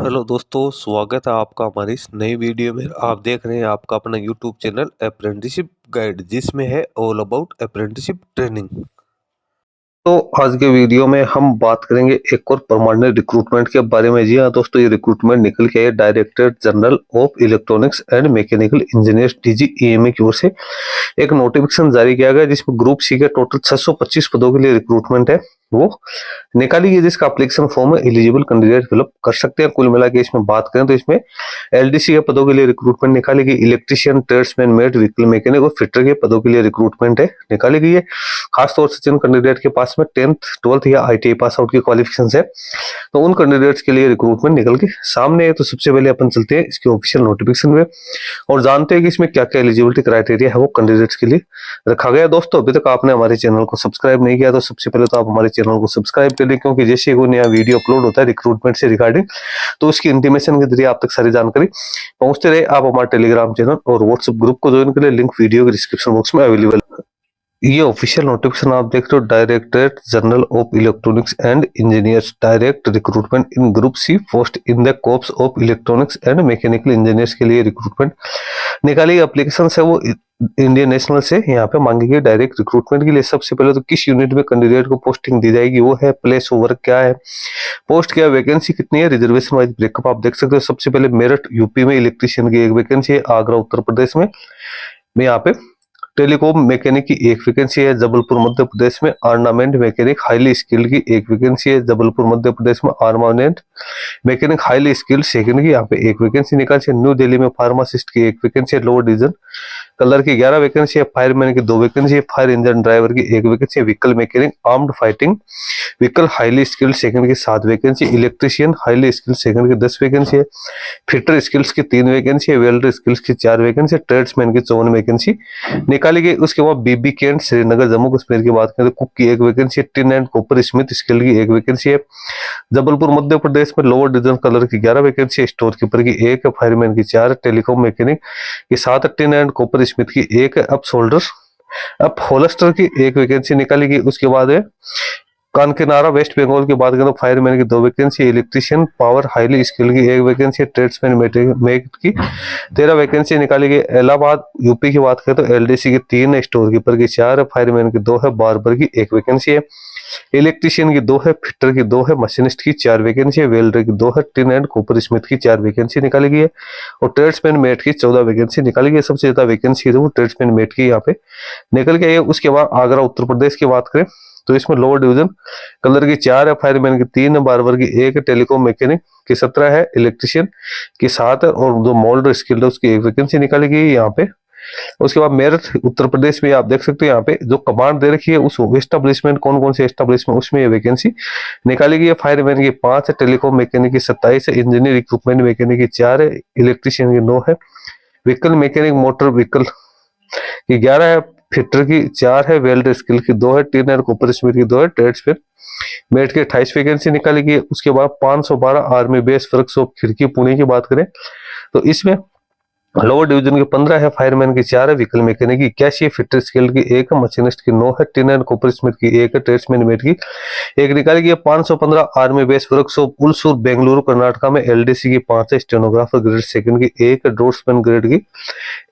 Hello दोस्तों, स्वागत है आपका हमारी इस नई वीडियो में। आप देख रहे हैं आपका अपना यूट्यूब चैनल अप्रेंटिसशिप गाइड, जिसमें है ऑल अबाउट अप्रेंटिसशिप ट्रेनिंग। तो आज के वीडियो में हम बात करेंगे एक और परमानेंट रिक्रूटमेंट के बारे में। जी हाँ दोस्तों, ये रिक्रूटमेंट निकल के है director general of electronics and mechanical engineers DGEMA की ओर से एक नोटिफिकेशन जारी किया गया, जिसमें ग्रुप सी के टोटल 625 पदों के लिए रिक्रूटमेंट है वो निकाली गई, जिसका application form eligible candidate fill up कर सकते हैं। कुल मिला के इसमें बात करें तो इसमें LDC के पदों के लिए रिक्रूटमेंट निकाली गई, electrician, tradesman, mate, vehicle mechanic और फिटर के पदों के लिए रिक्रूटमेंट है निकाली गई है। खासतौर से जिन कैंडिडेट के पास में 10th 12th या ITI पास आउट की क्वालिफिकेशन है, तो उन कैंडिडेट्स के लिए रिक्रूटमेंट निकल के सामने है। तो सबसे पहले अपन चलते हैं इसके ऑफिशियल नोटिफिकेशन में और जानते हैं कि इसमें क्या क्या एलिजिबिलिटी क्राइटेरिया है वो कैंडिडेट्स के लिए रखा गया। दोस्तों, अभी तक आपने हमारे चैनल को सब्सक्राइब नहीं किया तो सबसे पहले तो आप हमारे चैनल को सब्सक्राइब कर लें, क्योंकि जैसे कोई नया वीडियो अपलोड होता है रिक्रूटमेंट से रिगार्डिंग, तो उसकी इंटीमेशन के जरिए आप तक सारी जानकारी पहुंचते रहे। आप हमारे टेलीग्राम चैनल और व्हाट्सएप ग्रुप को ज्वाइन करें, लिंक वीडियो के डिस्क्रिप्शन बॉक्स में अवेलेबल है। ये ऑफिशियल नोटिफिकेशन आप देख रहे हो, directorate general of electronics and engineers, direct recruitment in group C post in the corps of electronics and mechanical engineers के लिए रिक्रूटमेंट निकाली। एप्लीकेशन है वो इंडियन नेशनल से यहाँ पे मांगी गई डायरेक्ट रिक्रूटमेंट के लिए। सबसे पहले तो किस यूनिट में कैंडिडेट को पोस्टिंग दी जाएगी वो है, प्लेस ऑफ वर्क क्या है, पोस्ट क्या है, वैकेंसी कितनी है, रिजर्वेशन वाइज ब्रेकअप आप देख सकते हो। सबसे पहले मेरठ यूपी में इलेक्ट्रीशियन की एक वैकेंसी है, आगरा उत्तर प्रदेश में यहाँ पे टेलीकॉम मैकेनिक की एक वैकेंसी है, जबलपुर मध्य प्रदेश में आर्नामेंट मैकेनिक हाईली स्किल्ड की एक वैकेंसी है, जबलपुर मध्य प्रदेश में armament mechanic highly skilled second की यहाँ पे एक वैकेंसी निकाली है। न्यू दिल्ली में फार्मासिस्ट की एक वैकेंसी है, लोअर डिवीजन कलर की 11 वैकेंसी है, फायरमैन की 2 वैकेंसी है, फायर इंजन ड्राइवर की एक वैकेंसी है, vehicle mechanic armed fighting vehicle highly skilled second की 7 vacancy, electrician highly skilled second की 10 वैकेंसी है, फिटर स्किल्स की 3 वैकेंसी है, वेल्डर स्किल्स की 4 वैकेंसी, ट्रेड्समैन की 54 वैकेंसी निकाली गई। उसके बाद बीबी कैंट श्रीनगर जम्मू कश्मीर की बात करें तो कुक की एक वैकेंसी है, tin and copper Smith skill की एक वैकेंसी है, जबलपुर मध्य प्रदेश में लोअर डिवीजन कलर की 11 वैकेंसी है, स्टोर कीपर की 1, फायरमैन की 4, टेलीकॉम मैकेनिक की 7, टिन एंड कॉपर स्मिथ की 1, अप होल्स्टर की एक वैकेंसी निकाली गई। उसके बाद है कानकेनारा वेस्ट बंगाल की बात करें तो फायरमैन की 2 vacancy, electrician power highly skill की 1 वैकेंसी, ट्रेड्समैन मेट की 13 वैकेंसी निकाली गई। इलाहाबाद यूपी की बात करें तो LDC की 3, स्टोर कीपर की 4, फायरमैन की 2 है, बार्बर की 1 वैकेंसी है, इलेक्ट्रीशियन की 2 है, फिटर की 2 है, मशीनिस्ट की 4 वैकेंसी है, वेल्डर की 2 है, टिन एंड कॉपर स्मिथ की 4 वैकेंसी निकाली गई है और ट्रेड्समैन मेट की 14 वैकेंसी निकाली गई है। सबसे ज्यादा वैकेंसी है वो ट्रेड्समैन मेट की यहाँ पे निकल गई है। उसके बाद आगरा उत्तर प्रदेश की बात करें तो इसमें लोअर डिवीजन कलर की 4 है, फायरमैन की 3, बार्बर की 1, टेलीकॉम मैकेनिक की 17 है, इलेक्ट्रीशियन की 7 है और जो मोल्डर स्किल्ड है उसकी एक वैकेंसी निकाली गई है यहाँ पे। उसके बाद मेरठ उत्तर प्रदेश में आप देख सकते हो यहाँ पे जो कमांड दे रखी है उस एस्टेब्लिशमेंट कौन कौन से एस्टेब्लिशमेंट उसमें ये वैकेंसी निकाली गई है। फायरमैन की 5 है, टेलीकॉम मैकेनिक की 27 है, इंजीनियर इक्विपमेंट मैकेनिक की 4 है, इलेक्ट्रीशियन की 9 है, व्हीकल मैकेनिक मोटर व्हीकल की 11 है, फिटर की 4 है, वेल्डर स्किल की 2 है, टिन एंड कॉपर स्मिथ की 2 है, ट्रेड्स पे मेट की 28 वैकेंसी निकाली गई। उसके बाद 512 आर्मी बेस वर्कशॉप खिड़की पुणे की बात करें तो इसमें लोअर डिवीजन की 15 है, फायरमैन की 4 है, व्हीकल मैकेनिक की 81 है, फिटर स्किल की 1 है, मशीनिस्ट की 9 है, टिन एंड कॉपर स्मिथ की 1 है, ट्रेड्समैन मेट की 1 निकाली गई है। 515 army base workshop Ulsoor Bengaluru Karnataka में LDC की 5 है, स्टेनोग्राफर ग्रेड सेकंड की 1 है, ड्रोर्समैन ग्रेड की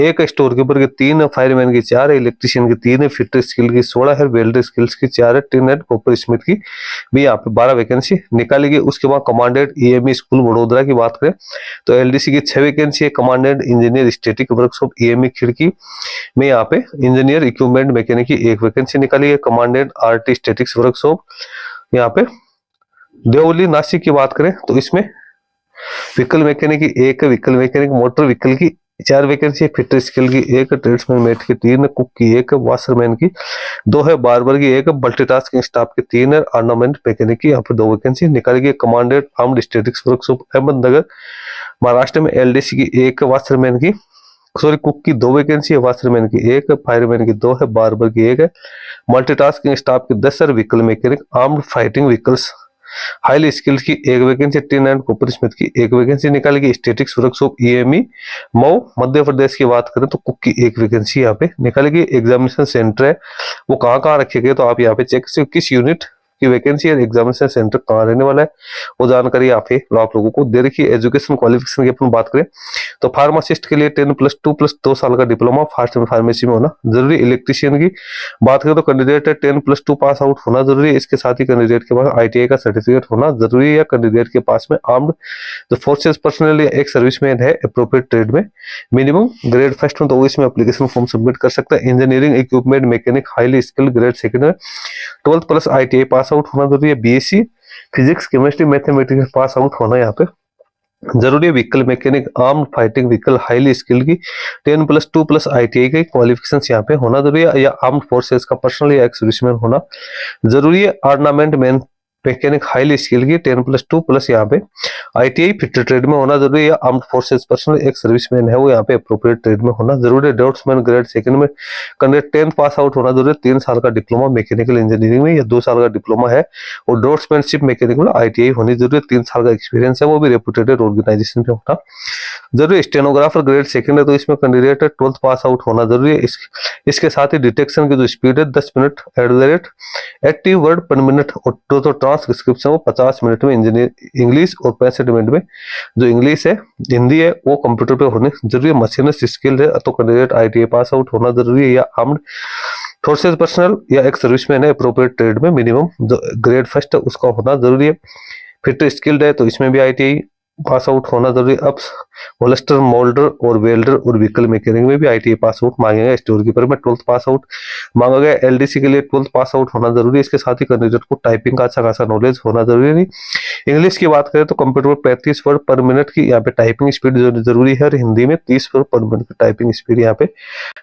1 है, स्टोर कीपर की 3 है, फायरमैन की 4 है, इलेक्ट्रीशियन की 3 है, फिटर स्किल की 16 है, वेल्डर स्किल्स की 4 है, टिन एंड कॉपर स्मिथ की भी यहाँ पे 12 वैकेंसी निकाली गई। उसके बाद कमांडेंट EME स्कूल वडोदरा की बात करें तो LDC की 6 वैकेंसी है, commandant engineer static workshop EME खिड़की में यहाँ पे इंजीनियर इक्विपमेंट मैकेनिक की 1 वैकेंसी निकाली है, कमांडेंट RT स्टैटिक्स वर्कशॉप यहाँ पे देवली नासिक की बात करें तो इसमें व्हीकल मैकेनिक की 1, व्हीकल मैकेनिक मोटर व्हीकल की 4 वैकेंसी है, फिटर स्किल की 1, ट्रेड्समैन मेट की 3, कुक की 1, वाशरमैन की 2 है, बार्बर की 1, मल्टीटास्किंग स्टाफ की 3 है, ऑर्नामेंट मैकेनिक की यहाँ पे 2 वैकेंसी निकाली गई। Commandant armed statics workshop Ahmednagar Maharashtra में LDC की 1, वाशरमैन की कुक की 2 वैकेंसी है, वाशरमैन की 1, फायरमैन की 2 है, बार्बर की 1 है, मल्टीटास्किंग स्टाफ की 10 है, vehicle mechanic armed fighting vehicles highly skills की 1 vacancy, tin and copper Smith की 1 वैकेंसी निकाली गई। Statics workshop EME Mau Madhya Pradesh की बात करें तो कुक की 1 वैकेंसी यहाँ पे निकाली गई। एग्जामिनेशन सेंटर है वो कहाँ रखे गए तो आप यहाँ पे चेक से किस यूनिट की वैकेंसी है, एग्जामिनेशन सेंटर कहाँ रहने वाला है, वो जानकारी यहाँ पे आप लोगों को दे रखी है। एजुकेशन क्वालिफिकेशन की अपन बात करें तो फार्मासिस्ट के लिए 10+2+2 साल का डिप्लोमा फार्मेसी में होना जरूरी। इलेक्ट्रीशियन की बात करें तो कैंडिडेट है 10+2 पास आउट होना जरूरी है। इसके साथ ही कैंडिडेट के पास ITI का सर्टिफिकेट होना जरूरी है, या कैंडिडेट के पास में आर्म्ड जो फोर्सेस पर्सनल या एक सर्विसमैन है अप्रोप्रिएट ट्रेड में मिनिमम ग्रेड फर्स्ट में, तो वो इसमें एप्लीकेशन फॉर्म सबमिट कर सकता है। Engineering equipment mechanic highly skilled grade second में 12+ ITI पास आउट होना जरूरी है। BSc physics chemistry mathematics pass out होना यहाँ पे जरूरी है। Vehicle mechanic arm fighting vehicle highly skill की 10+2+ ITI की क्वालिफिकेशन यहाँ पे होना जरूरी है, या आर्म फोर्सेस का पर्सनल या एक्स सर्विसमैन होना जरूरी है। Ornament man mechanic highly skill की 10+2+ यहाँ पे ITI फिटर ट्रेड में होना जरूरी है, या आर्म्ड फोर्सेस पर्सनल एक सर्विसमैन है वो यहाँ पे अप्रोप्रिएट ट्रेड में होना जरूरी है। ड्राफ्ट्समैन ग्रेड सेकंड में कैंडिडेट 10 पास आउट होना जरूरी है। 3 साल का डिप्लोमा मैकेनिकल इंजीनियरिंग में या 2 साल का डिप्लोमा है, और ड्राफ्ट्समैनशिप मैकेनिक में ITI होनी जरूरी है। 3 साल का एक्सपीरियंस है, वो भी रेपुटेड ऑर्गेनाइजेशन पे होना जरूरी। स्टेनोग्राफर ग्रेड सेकंड है तो इसमें कैंडिडेट 12th पास आउट होना जरूरी है। इसके साथ ही डिटेक्शन की जो स्पीड है 10 मिनट @ 80 वर्ड पर मिनट, और तो ट्रांसक्रिप्शन वो 50 मिनट में इंग्लिश, और 65 मिनट में जो इंग्लिश है हिंदी है वो कंप्यूटर पे होनी जरूरी है। मशीनिस्ट स्किल है तो कैंडिडेट ITI पास आउट होना जरूरी है, या आर्म्ड फोर्सेस पर्सनल या एक सर्विसमैन है अप्रोप्रिएट ट्रेड में मिनिमम जो ग्रेड फर्स्ट है उसका होना जरूरी है। फिट स्किल्ड है तो इसमें भी ITI पास आउट होना जरूरी है। अब होल्स्टर मोल्डर और वेल्डर और व्हीकल मैकेनिक में भी ITI पास आउट मांगेगा। स्टोर कीपर में 12th पास आउट मांगा गया। LDC के लिए 12th पास आउट होना जरूरी है। इसके साथ ही कैंडिडेट को टाइपिंग का अच्छा खासा नॉलेज होना जरूरी नहीं। इंग्लिश की बात करें तो कंप्यूटर पर 35 वर्ड पर मिनट की यहाँ पे टाइपिंग स्पीड जरूरी है, और हिंदी में 30 वर्ड पर मिनट की टाइपिंग स्पीड यहाँ पे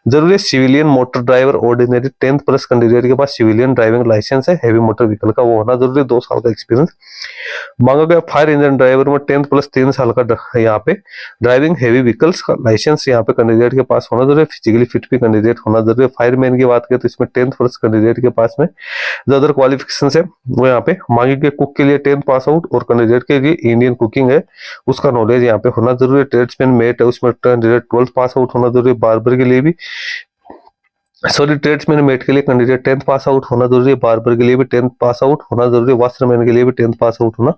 जरूरी है। Civilian motor driver ordinary 10th+ candidate के पास सिविलियन ड्राइविंग लाइसेंस है हैवी मोटर व्हीकल का, वो होना जरूरी है। 2 साल का एक्सपीरियंस मांगा गया। फायर इंजन ड्राइवर में 10th+ 3 साल का यहाँ पे ड्राइविंग हेवी व्हीकल्स का लाइसेंस यहाँ पे कैंडिडेट के पास होना जरूरी है। फिजिकली फिट भी कैंडिडेट होना जरूरी है। फायरमैन की बात करें तो इसमें 10th+ कैंडिडेट के पास में जो अदर क्वालिफिकेशन है वो यहाँ पे मांगी गई। कुक के लिए 10th पास आउट, और कैंडिडेट के लिए इंडियन कुकिंग है उसका नॉलेज यहाँ पे होना जरूरी है। ट्रेड्समैन मेट है उसमें कैंडिडेट 12th पास आउट होना जरूरी है। बार्बर के लिए भी ट्रेड्समैन मेट के लिए कैंडिडेट 10th पास आउट होना जरूरी है। बार्बर के लिए भी 10th पास आउट होना जरूरी है। वॉशरमैन के लिए भी 10th पास आउट होना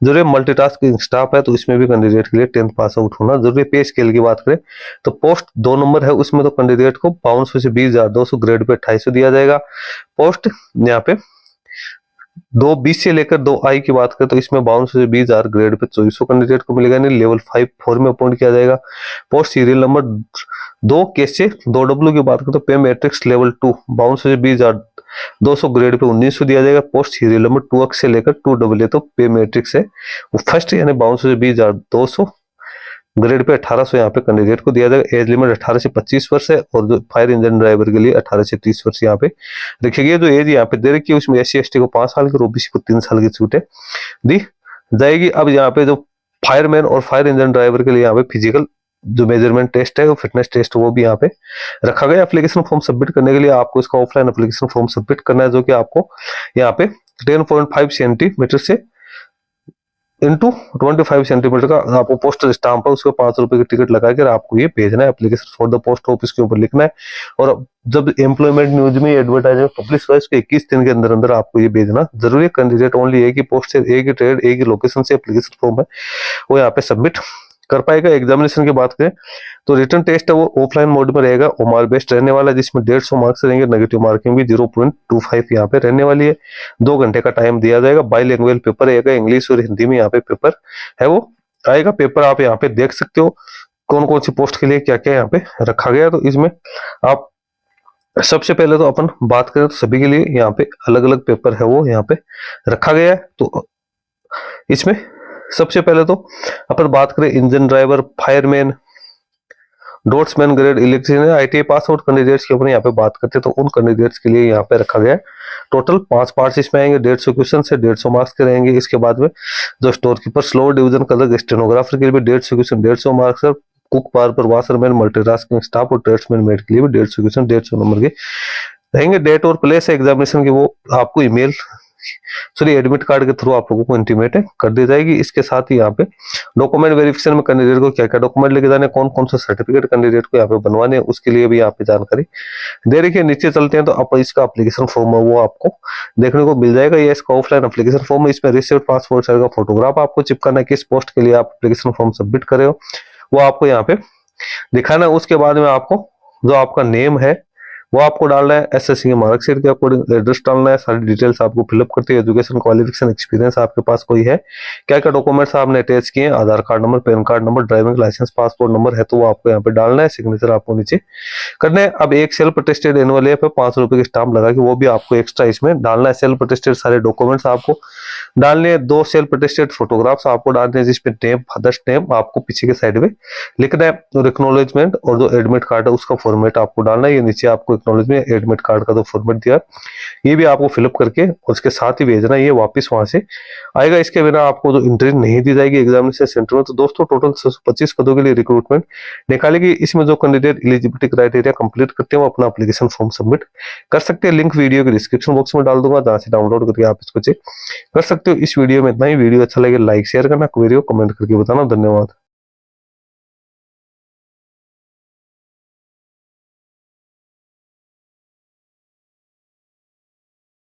जरूरी है। मल्टीटास्किंग स्टाफ है तो इसमें भी कैंडिडेट के लिए 10th पास आउट होना जरूरी है। पे स्केल की बात करें तो पोस्ट 2 नंबर है उसमें तो कैंडिडेट को 5200 से 20,200, ग्रेड पे 2800 दिया जाएगा। पोस्ट यहाँ पे 2 से लेकर 2I की बात करें तो इसमें 5200 से 20,000, ग्रेड पे 2400 कैंडिडेट को मिलेगा। नहीं लेवल 5-4 में अपॉइंट किया जाएगा। पोस्ट सीरियल नंबर 2 के से 2W की बात करें तो पे मैट्रिक्स लेवल 2 5200 से 20,200, ग्रेड पे 1900 दिया जाएगा। पोस्ट सीरियल नंबर 2X से लेकर 2AA तो पे मैट्रिक्स है वो फर्स्ट यानी 5200 से 20,200, ग्रेड पे 1800 यहाँ पे कैंडिडेट को दिया जाएगा। एज लिमिट 18 से 25 वर्ष है, और जो फायर इंजन ड्राइवर के लिए 18 से 30 वर्ष यहाँ पे रखी गई है। जो एज यहाँ पे दे रखी है उसमें SC/ST को 5 साल की और OBC को 3 साल की छूट है दी जाएगी। अब यहाँ पे जो फायरमैन और फायर इंजन ड्राइवर के लिए यहाँ पे फिजिकल जो मेजरमेंट टेस्ट है वो फिटनेस टेस्ट वो भी यहाँ पे रखा गया। एप्लीकेशन फॉर्म सबमिट करने के लिए आपको इसका ऑफलाइन एप्लीकेशन फॉर्म सबमिट करना है, जो कि आपको यहाँ पे 10.5 सेंटीमीटर से इंटू 25 सेंटीमीटर का आपको पोस्टल स्टाम्प है, उसको 5 रुपए की टिकट लगा कर आपको ये भेजना है। Application for the post office के ऊपर लिखना है, और जब एम्प्लॉयमेंट न्यूज में एडवर्टाइजमेंट पब्लिश हुआ इसको 21 दिन के अंदर अंदर आपको ये भेजना जरूरी है। कैंडिडेट ओनली एक ही पोस्ट से एक ही ट्रेड एक ही लोकेशन से एप्लीकेशन फॉर्म है वो यहाँ पे सबमिट कर पाएगा। एग्जामिनेशन की बात करें तो रिटर्न टेस्ट है वो ऑफलाइन मोड में रहेगा, ओमार बेस्ड रहने वाला है, जिसमें 150 मार्क्स रहेंगे। नेगेटिव मार्किंग भी 0.25 यहाँ पे रहने वाली है। 2 घंटे का टाइम दिया जाएगा। बाइलिंगुअल पेपर रहेगा, इंग्लिश और हिंदी में यहाँ पे पेपर है वो आएगा। पेपर आप यहाँ पे देख सकते हो कौन कौन सी पोस्ट के लिए क्या क्या यहाँ पे रखा गया। तो इसमें आप सबसे पहले तो अपन बात करें तो सभी के लिए यहाँ पे अलग अलग पेपर है वो यहाँ पे रखा गया है। तो इसमें सबसे पहले तो अपन बात करें इंजन ड्राइवर, फायरमैन, डॉट्समैन grade electrician, ITI pass out candidates की अपन यहाँ पे बात करते हैं तो उन कैंडिडेट्स के लिए यहाँ पे रखा गया है। टोटल 5 पार्ट्स इसमें आएंगे। 150 क्वेश्चन से 150 मार्क्स के रहेंगे। इसके बाद में जो स्टोर कीपर, स्लोअर डिवीजन का स्टेनोग्राफर के लिए भी 150 क्वेश्चन 150 मार्क्स है। Cook, barber, washerman, multitasking staff और ट्रेड्समैन मेड के लिए भी 150 क्वेश्चन 150 नंबर के रहेंगे। डेट और प्लेस है एग्जामिनेशन की वो आपको ईमेल सॉरी एडमिट कार्ड के थ्रू आप लोगों को इंटीमेट कर दी जाएगी। इसके साथ ही यहाँ पे डॉक्यूमेंट वेरिफिकेशन में कैंडिडेट को क्या क्या डॉक्यूमेंट लेके जाने, कौन कौन से सर्टिफिकेट कैंडिडेट को यहाँ पे बनवाने, उसके लिए भी यहाँ पे जानकारी दे रखी है। नीचे चलते हैं तो आप इसका एप्लीकेशन फॉर्म है वो आपको देखने को मिल जाएगा। ये इसका ऑफलाइन एप्लीकेशन फॉर्म है, इसमें रिसिप्ट पासपोर्ट साइज का फोटोग्राफ आपको चिपकाना है, किस पोस्ट के लिए आप एप्लीकेशन फॉर्म सबमिट करे हो वो आपको यहाँ पे दिखाना है। उसके बाद में आपको जो आपका नेम है वो आपको डालना है, एसएससी के मार्कशीट के अकॉर्डिंग एड्रेस डालना है, सारी डिटेल्स आपको फिलअप करती है, एजुकेशन क्वालिफिकेशन एक्सपीरियंस आपके पास कोई है, क्या क्या डॉक्यूमेंट्स आपने अटैच किए हैं, Aadhaar card number, PAN card number, driving licence, passport number है तो वो आपको यहाँ पे डालना है, सिग्नेचर आपको नीचे करना है। अब एक सेल्फ अटेस्टेड एनुअल है 500 रुपए की स्टाम्प लगा के वो भी आपको एक्स्ट्रा इसमें डालना है। सेल्फ अटेस्टेड सारे डॉक्यूमेंट्स आपको डालने हैं, 2 सेल्फ अटेस्टेड फोटोग्राफ्स आपको डालने हैं, जिसमें नेम, फादर्स नेम आपको पीछे के साइड में लिखना है, और एक्नॉलेजमेंट और जो एडमिट कार्ड है उसका फॉर्मेट आपको डालना है। ये नीचे आपको एक्नॉलेजमेंट एडमिट कार्ड का जो फॉर्मेट दिया ये भी आपको फिलअप करके उसके साथ ही भेजना है, ये वापस वहां से आएगा। इसके बिना आपको जो एंट्री नहीं दी जाएगी एग्जामिनेशन सेंटर में। तो दोस्तों टोटल 625 पदों के लिए रिक्रूटमेंट निकालेगी। इसमें जो कैंडिडेट एलिजिबिलिटी क्राइटेरिया कंप्लीट करते हैं वो अपना एप्लीकेशन फॉर्म सबमिट कर सकते हैं। लिंक वीडियो के डिस्क्रिप्शन बॉक्स में डाल दूंगा, जहां से डाउनलोड करके आप इसको चेक कर सकते हो। इस वीडियो में इतना ही। वीडियो अच्छा लगे लाइक शेयर करना, वीडियो कमेंट करके बताना। धन्यवाद।